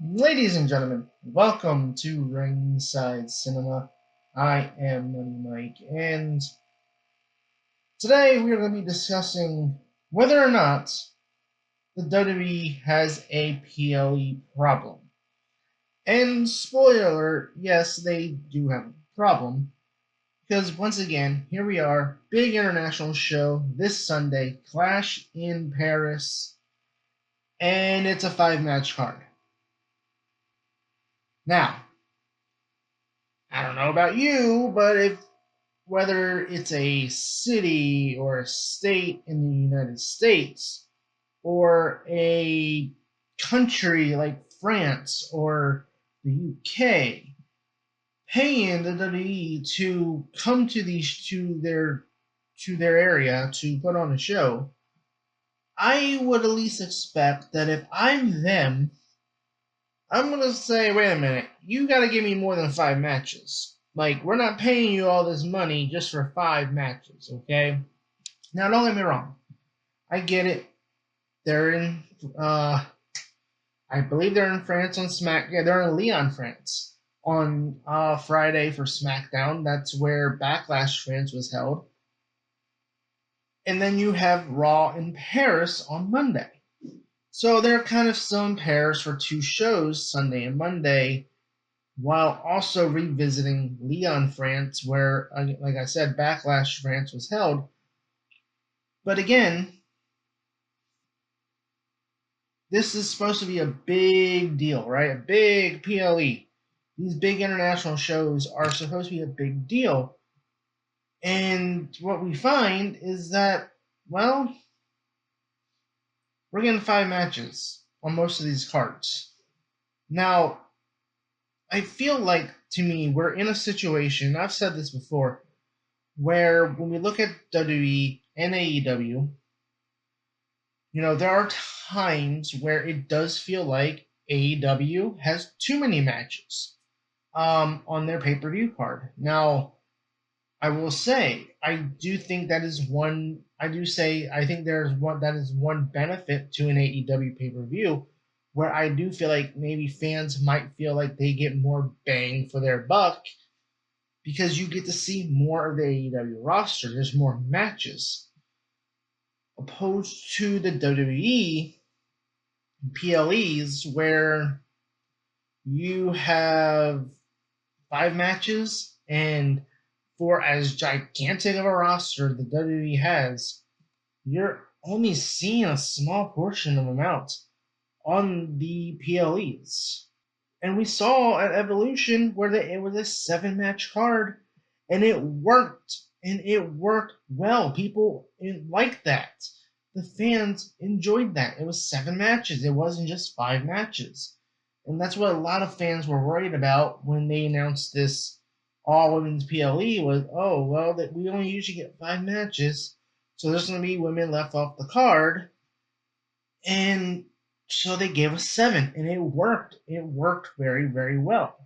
Ladies and gentlemen, welcome to Ringside Cinema. I am Money Mike, and today we are going to be discussing whether or not the WWE has a PLE problem. And spoiler alert, yes, they do have a problem, because once again, here we are, big international show this Sunday, Clash in Paris, and it's a 5-match card. Now, I don't know about you, but if whether it's a city or a state in the United States or a country like France or the UK, paying the WWE to come to their area to put on a show, I would at least expect that if I'm them, I'm gonna say, wait a minute, you gotta give me more than 5 matches. Like, we're not paying you all this money just for 5 matches, okay? Now, don't get me wrong. I get it. They're in, I believe they're in France on Smack. Yeah, they're in Lyon, France on Friday for SmackDown. That's where Backlash France was held. And then you have Raw in Paris on Monday. So they're kind of still in Paris for 2 shows, Sunday and Monday, while also revisiting Lyon, France, where, like I said, Backlash France was held. But again, this is supposed to be a big deal, right? A big PLE. These big international shows are supposed to be a big deal. And what we find is that, well, we're getting 5 matches on most of these cards. Now, I feel like, to me, we're in a situation, I've said this before, where when we look at WWE and AEW, there are times where it does feel like AEW has too many matches on their pay-per-view card. Now, I will say, I do think that is one. I think there's one that is one benefit to an AEW pay-per-view, where I do feel like maybe fans might feel like they get more bang for their buck because you get to see more of the AEW roster. There's more matches opposed to the WWE PLEs, where you have 5 matches, and for as gigantic of a roster the WWE has, you're only seeing a small portion of them out on the PLEs. And we saw at Evolution where it was a 7-match card, and it worked, and it worked well. People liked that. The fans enjoyed that. It was 7 matches. It wasn't just 5 matches. And that's what a lot of fans were worried about when they announced this all women's PLE was, oh, well, that we only usually get 5 matches, so there's going to be women left off the card. And so they gave us 7, and it worked. It worked very, very well.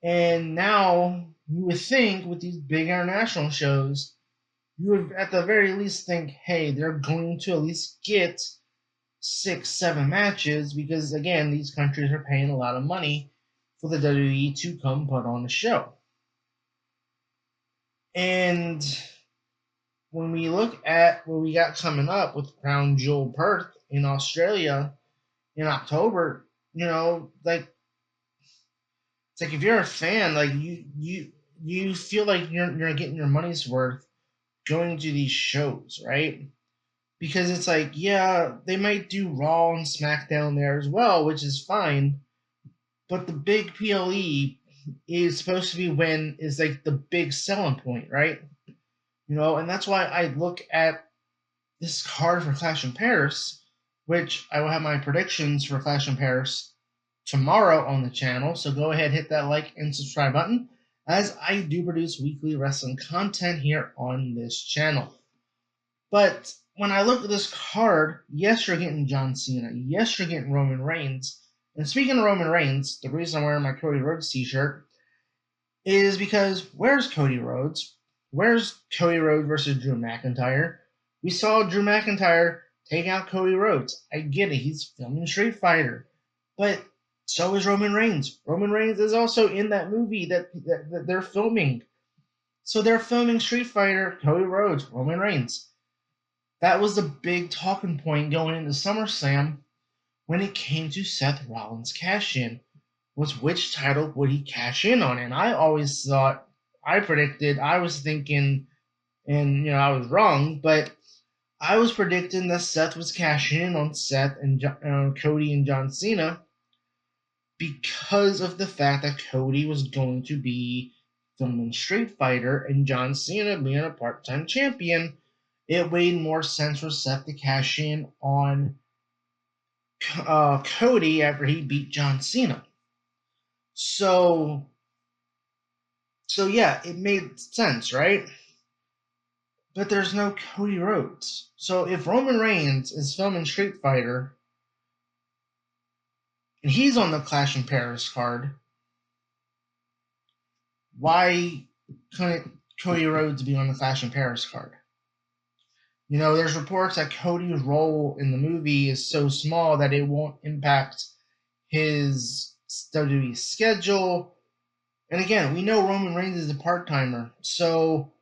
And now you would think with these big international shows, you would at the very least think, hey, they're going to at least get 6, 7 matches because, again, these countries are paying a lot of money for the WWE to come put on a show. And when we look at what we got coming up with Crown Jewel Perth in Australia in October, it's like if you're a fan, like you feel like you're getting your money's worth going to these shows, right? Because it's like, yeah, they might do Raw and SmackDown there as well, which is fine, but the big PLE is supposed to be when is like the big selling point, right? And that's why I look at this card for Clash in Paris, which I will have my predictions for Clash in Paris tomorrow on the channel. So go ahead, hit that like and subscribe button, as I do produce weekly wrestling content here on this channel. But when I look at this card, yes, you're getting John Cena. Yes, you're getting Roman Reigns. And speaking of Roman Reigns, the reason I'm wearing my Cody Rhodes t-shirt is because where's Cody Rhodes? Where's Cody Rhodes versus Drew McIntyre? We saw Drew McIntyre take out Cody Rhodes. I get it. He's filming Street Fighter. But so is Roman Reigns. Roman Reigns is also in that movie that they're filming. So they're filming Street Fighter, Cody Rhodes, Roman Reigns. That was the big talking point going into SummerSlam when it came to Seth Rollins' cash in. Was which title would he cash in on? And I always thought, I was thinking, and I was wrong, but I was predicting that Seth was cashing in on Seth and Cody and John Cena because of the fact that Cody was going to be filming Street Fighter and John Cena being a part-time champion. It made more sense for Seth to cash in on Cody after he beat John Cena. So, so yeah, it made sense, right? But there's no Cody Rhodes. So if Roman Reigns is filming Street Fighter and he's on the Clash in Paris card, why couldn't Cody Rhodes be on the Clash in Paris card? There's reports that Cody's role in the movie is so small that it won't impact his WWE schedule. And again, we know Roman Reigns is a part-timer, so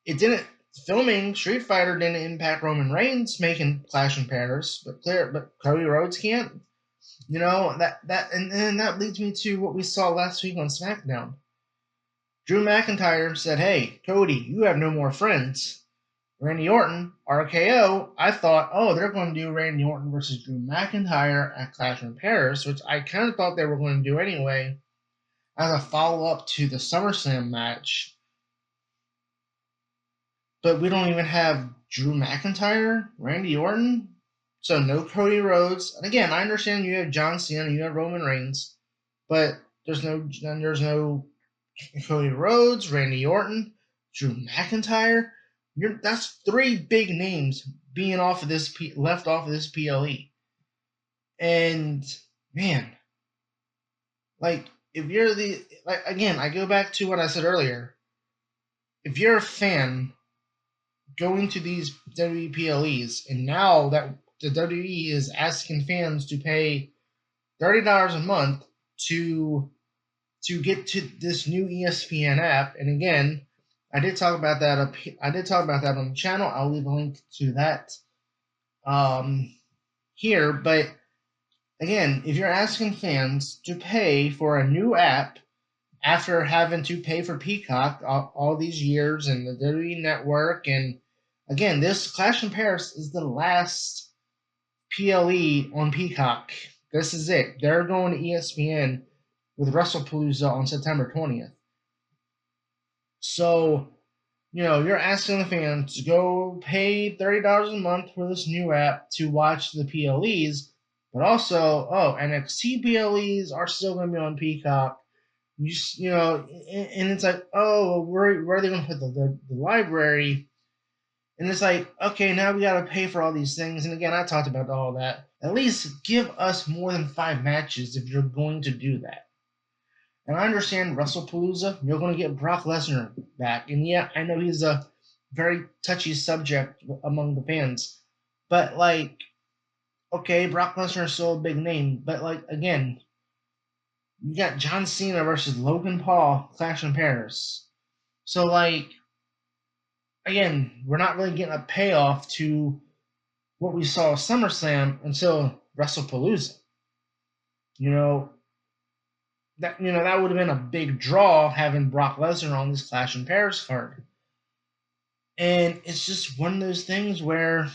it didn't. Filming Street Fighter didn't impact Roman Reigns making Clash in Paris, but Cody Rhodes can't. And that leads me to what we saw last week on SmackDown. Drew McIntyre said, "Hey, Cody, you have no more friends." Randy Orton, RKO, I thought, oh, they're going to do Randy Orton versus Drew McIntyre at Clash in Paris, which I kind of thought they were going to do anyway, as a follow-up to the SummerSlam match. But we don't even have Drew McIntyre, Randy Orton, so no Cody Rhodes. And again, I understand you have John Cena, you have Roman Reigns, but there's no Cody Rhodes, Randy Orton, Drew McIntyre. That's three big names being left off of this PLE. And man, if you're again, I go back to what I said earlier. If you're a fan going to these WWE PLEs, and now that the WWE is asking fans to pay $30 a month to get to this new ESPN app, and again, I did talk about that on the channel. I'll leave a link to that here. But again, if you're asking fans to pay for a new app after having to pay for Peacock all these years and the WWE Network, and again, this Clash in Paris is the last PLE on Peacock. This is it. They're going to ESPN with WrestlePalooza on September 20th. So, you're asking the fans to go pay $30 a month for this new app to watch the PLEs, but also, NXT PLEs are still going to be on Peacock. And it's like, where are they going to put the library? And it's like, okay, now we got to pay for all these things. And again, I talked about all that. At least give us more than 5 matches if you're going to do that. And I understand WrestlePalooza, you're going to get Brock Lesnar back. And yeah, I know he's a very touchy subject among the fans. But, okay, Brock Lesnar is still a big name. But, again, you got John Cena versus Logan Paul, Clash in Paris. So, again, we're not really getting a payoff to what we saw at SummerSlam until WrestlePalooza. That would have been a big draw having Brock Lesnar on this Clash in Paris card. And it's just one of those things where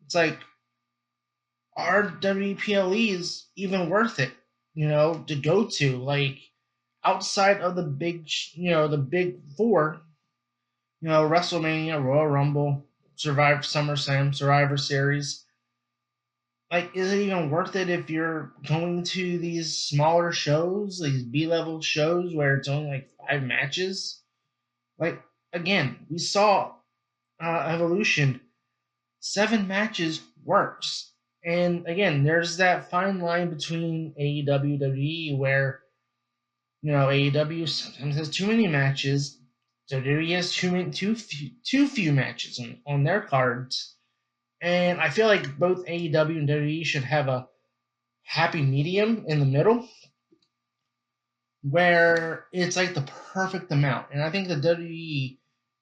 it's like, are WPLEs even worth it, to go to? Outside of the big four, WrestleMania, Royal Rumble, SummerSlam, Survivor Series. Is it even worth it if you're going to these smaller shows, these B-level shows where it's only 5 matches? Again, we saw Evolution, 7 matches works. And again, there's that fine line between AEW, WWE, where AEW sometimes has too many matches. WWE has too few matches on their cards. And I feel like both AEW and WWE should have a happy medium in the middle where it's like the perfect amount. And I think the WWE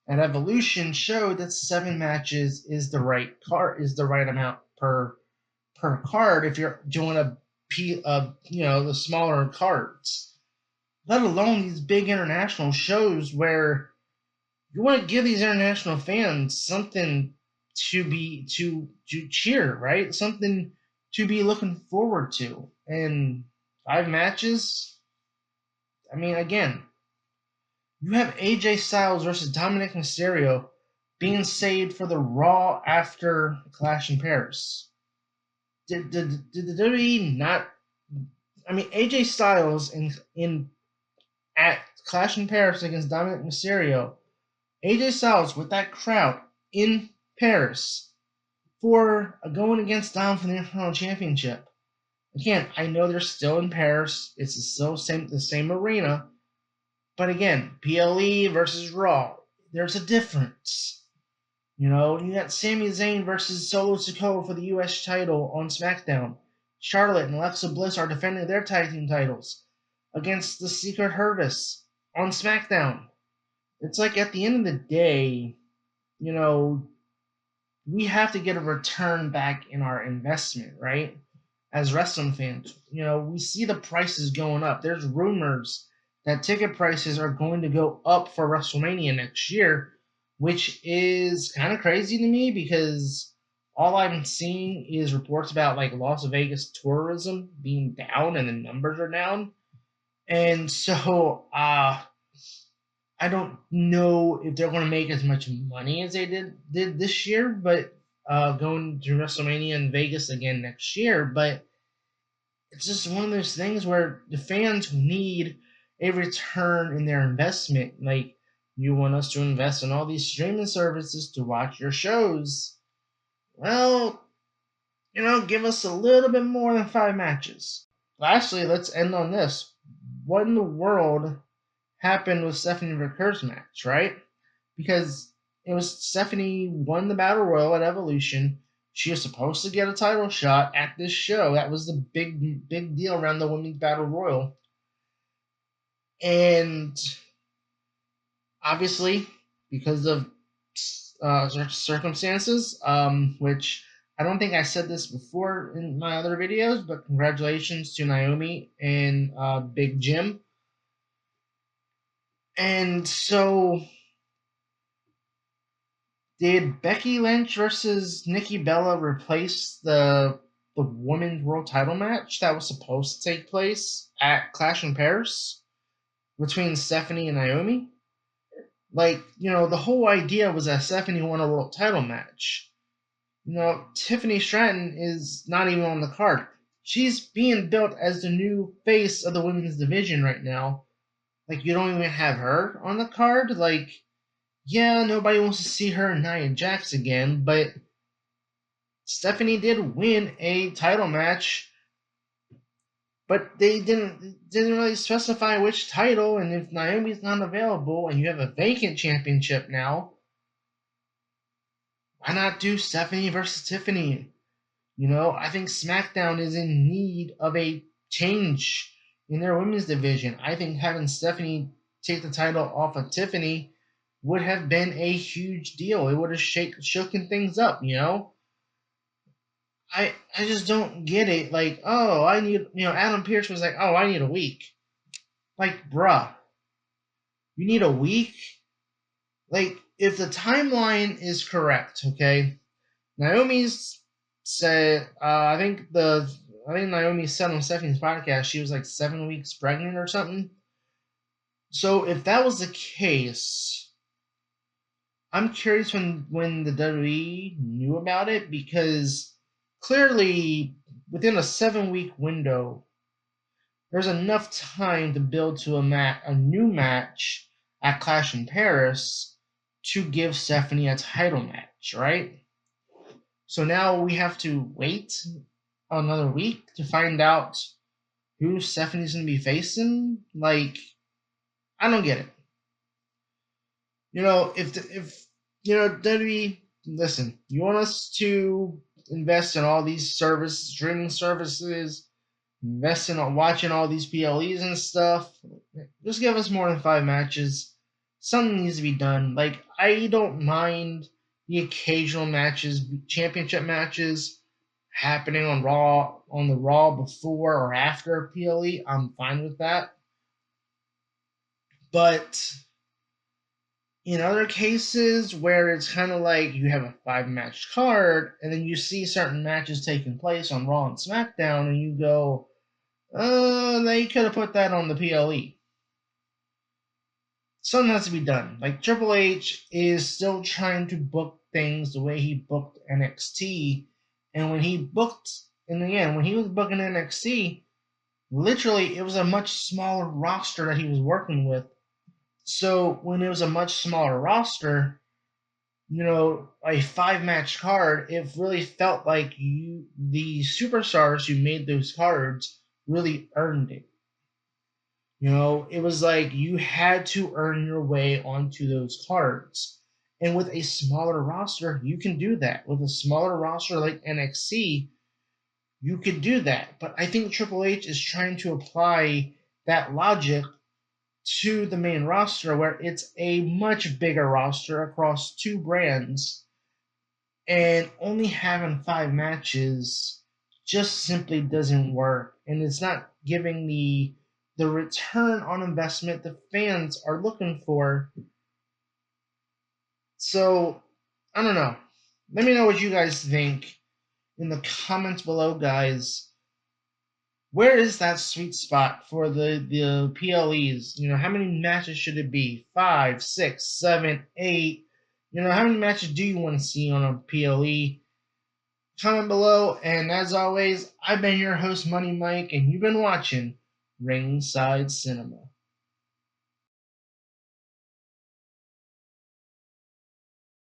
and Evolution showed that 7 matches is the right amount per card if you're doing the smaller cards. Let alone these big international shows where you want to give these international fans something to cheer, right? Something to be looking forward to. And 5 matches. I mean, again, you have AJ Styles versus Dominic Mysterio being saved for the Raw after Clash in Paris. Did the WWE not? I mean, AJ Styles in at Clash in Paris against Dominic Mysterio. AJ Styles with that crowd in Paris for going against Dom for the Intercontinental Championship. Again, I know they're still in Paris. It's still the same arena. But again, PLE versus Raw. There's a difference. You got Sami Zayn versus Solo Sikoa for the U.S. title on SmackDown. Charlotte and Alexa Bliss are defending their tag team titles against the Secret Service on SmackDown. It's like at the end of the day, we have to get a return back in our investment, right? As wrestling fans, we see the prices going up. There's rumors that ticket prices are going to go up for WrestleMania next year, which is kind of crazy to me because all I'm seeing is reports about like Las Vegas tourism being down and the numbers are down. And so I don't know if they're going to make as much money as they did this year, but going to WrestleMania in Vegas again next year. But it's just one of those things where the fans need a return in their investment. Like, you want us to invest in all these streaming services to watch your shows. Well, give us a little bit more than 5 matches. Lastly, let's end on this. What in the world happened with Stephanie Rickard's match, right? Because it was Stephanie won the Battle Royal at Evolution. She was supposed to get a title shot at this show. That was the big deal around the Women's Battle Royal. And obviously, because of circumstances, which I don't think I said this before in my other videos, but congratulations to Naomi and Big Jim. And so, did Becky Lynch versus Nikki Bella replace the women's world title match that was supposed to take place at Clash in Paris between Stephanie and Naomi? Like, the whole idea was that Stephanie won a world title match. Tiffany Stratton is not even on the card. She's being built as the new face of the women's division right now. Like, you don't even have her on the card. Like, yeah, nobody wants to see her and Nia Jax again, but Stephanie did win a title match, but they didn't really specify which title. And if Naomi's not available and you have a vacant championship now, why not do Stephanie versus Tiffany? I think SmackDown is in need of a change in their women's division. I think having Stephanie take the title off of Tiffany would have been a huge deal. It would have shooken things up, I just don't get it. Like, oh, I need, Adam Pearce was like, oh, I need a week. Like, bruh, you need a week? Like, if the timeline is correct, okay, Naomi's said, I think Naomi said on Stephanie's podcast she was like 7 weeks pregnant or something. So if that was the case, I'm curious when the WWE knew about it, because clearly within a 7-week window, there's enough time to build to a new match at Clash in Paris to give Stephanie a title match, right? So now we have to wait another week to find out who Stephanie's going to be facing. Like, I don't get it. If WWE, listen, you want us to invest in all these streaming services investing on watching all these PLEs and stuff. Just give us more than 5 matches. Something needs to be done. Like, I don't mind the occasional matches, championship matches happening on the Raw before or after PLE. I'm fine with that. But in other cases where it's kind of like you have a 5 match card and then you see certain matches taking place on Raw and SmackDown and you go, they could have put that on the PLE. Something has to be done. Like, Triple H is still trying to book things the way he booked NXT. And when he booked, in the end, when he was booking NXT, literally it was a much smaller roster that he was working with. So when it was a much smaller roster, a 5 match card, it really felt like the superstars who made those cards, really earned it. It was like you had to earn your way onto those cards. And with a smaller roster, you can do that. With a smaller roster like NXT, you could do that. But I think Triple H is trying to apply that logic to the main roster where it's a much bigger roster across 2 brands, and only having 5 matches just simply doesn't work, and it's not giving the return on investment the fans are looking for. So I don't know. Let me know what you guys think in the comments below, guys. Where is that sweet spot for the PLEs? How many matches should it be? 5, 6, 7, 8? How many matches do you want to see on a PLE? Comment below, and as always, I've been your host, Money Mike, and you've been watching Ringside Cinema.